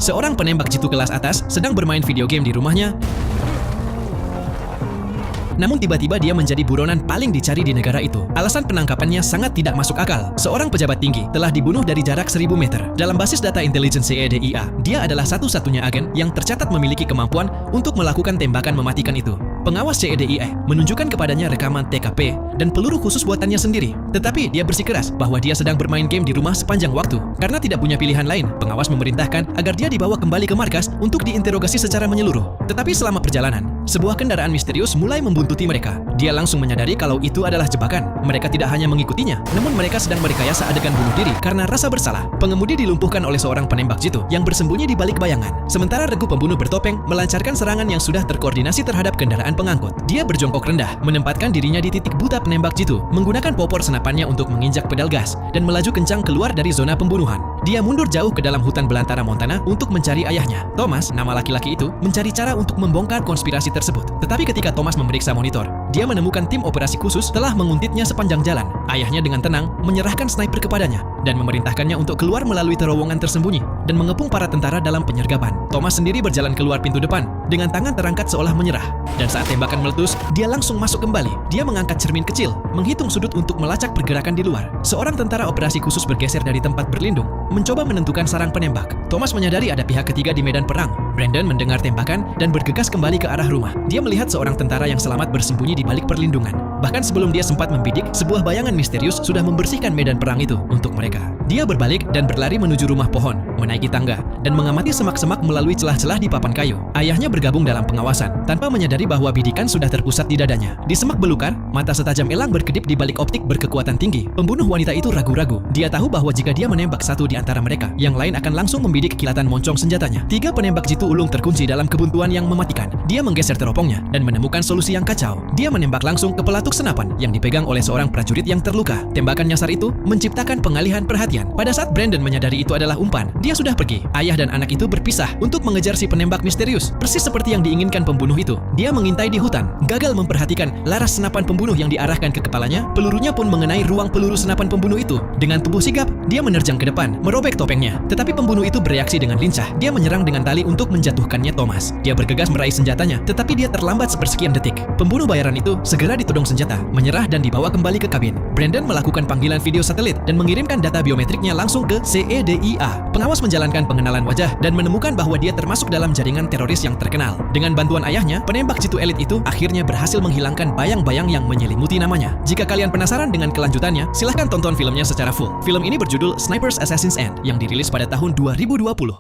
Seorang penembak jitu kelas atas sedang bermain video game di rumahnya. Namun tiba-tiba dia menjadi buronan paling dicari di negara itu. Alasan penangkapannya sangat tidak masuk akal. Seorang pejabat tinggi telah dibunuh dari jarak 1000 meter. Dalam basis data intelijen CEDIA, dia adalah satu-satunya agen yang tercatat memiliki kemampuan untuk melakukan tembakan mematikan itu. Pengawas CEDIA menunjukkan kepadanya rekaman TKP dan peluru khusus buatannya sendiri. Tetapi dia bersikeras bahwa dia sedang bermain game di rumah sepanjang waktu. Karena tidak punya pilihan lain, pengawas memerintahkan agar dia dibawa kembali ke markas untuk diinterogasi secara menyeluruh. Tetapi selama perjalanan, sebuah kendaraan misterius mulai membuntuti mereka. Dia langsung menyadari kalau itu adalah jebakan. Mereka tidak hanya mengikutinya, namun mereka sedang merekayasa adegan bunuh diri karena rasa bersalah. Pengemudi dilumpuhkan oleh seorang penembak jitu yang bersembunyi di balik bayangan. Sementara regu pembunuh bertopeng melancarkan serangan yang sudah terkoordinasi terhadap kendaraan pengangkut. Dia berjongkok rendah, menempatkan dirinya di titik buta penembak jitu, menggunakan popor senapannya untuk menginjak pedal gas, dan melaju kencang keluar dari zona pembunuhan. Dia mundur jauh ke dalam hutan belantara Montana untuk mencari ayahnya. Thomas, nama laki-laki itu, mencari cara untuk membongkar konspirasi tersebut. Tetapi ketika Thomas memeriksa monitor, dia menemukan tim operasi khusus telah menguntitnya sepanjang jalan. Ayahnya dengan tenang menyerahkan sniper kepadanya dan memerintahkannya untuk keluar melalui terowongan tersembunyi dan mengepung para tentara dalam penyergapan. Thomas sendiri berjalan keluar pintu depan dengan tangan terangkat seolah menyerah. Dan saat tembakan meletus, dia langsung masuk kembali. Dia mengangkat cermin kecil, menghitung sudut untuk melacak pergerakan di luar. Seorang tentara operasi khusus bergeser dari tempat berlindung, mencoba menentukan sarang penembak. Thomas menyadari ada pihak ketiga di medan perang. Brandon mendengar tembakan dan bergegas kembali ke arah rumah. Dia melihat seorang tentara yang selamat bersembunyi di balik perlindungan. Bahkan sebelum dia sempat membidik, sebuah bayangan misterius sudah membersihkan medan perang itu untuk mereka. Dia berbalik dan berlari menuju rumah pohon, menaiki tangga, dan mengamati semak-semak melalui celah-celah di papan kayu. Ayahnya bergabung dalam pengawasan, tanpa menyadari bahwa bidikan sudah terpusat di dadanya. Di semak belukar, mata setajam elang berkedip di balik optik berkekuatan tinggi. Pembunuh wanita itu ragu-ragu. Dia tahu bahwa jika dia menembak satu di antara mereka, yang lain akan langsung membidik kilatan moncong senjatanya. 3 penembak jitu ulung terkunci dalam kebuntuan yang mematikan. Dia menggeser teropongnya dan menemukan solusi yang kacau. Dia menembak langsung ke pelatuk senapan yang dipegang oleh seorang prajurit yang terluka. Tembakan nyasar itu menciptakan pengalihan perhatian. Pada saat Brandon menyadari itu adalah umpan, dia sudah pergi. Ayah dan anak itu berpisah untuk mengejar si penembak misterius, persis seperti yang diinginkan pembunuh itu. Dia mengintai di hutan, gagal memperhatikan laras senapan pembunuh yang diarahkan ke kepalanya. Pelurunya pun mengenai ruang peluru senapan pembunuh itu. Dengan tubuh sigap, dia menerjang ke depan, merobek topengnya. Tetapi pembunuh itu bereaksi dengan lincah. Dia menyerang dengan tali untuk menjatuhkannya Thomas. Dia bergegas meraih senjatanya, tetapi dia terlambat sepersekian detik. Pembunuh bayaran itu segera ditodong senjata, menyerah dan dibawa kembali ke kabin. Brandon melakukan panggilan video satelit dan mengirimkan data biometriknya langsung ke CEDIA. Pengawas menjalankan pengenalan wajah dan menemukan bahwa dia termasuk dalam jaringan teroris yang terkenal. Dengan bantuan ayahnya, penembak jitu elit itu akhirnya berhasil menghilangkan bayang-bayang yang menyelimuti namanya. Jika kalian penasaran dengan kelanjutannya, silahkan tonton filmnya secara full. Film ini berjudul Sniper's Assassin's End yang dirilis pada tahun 2020.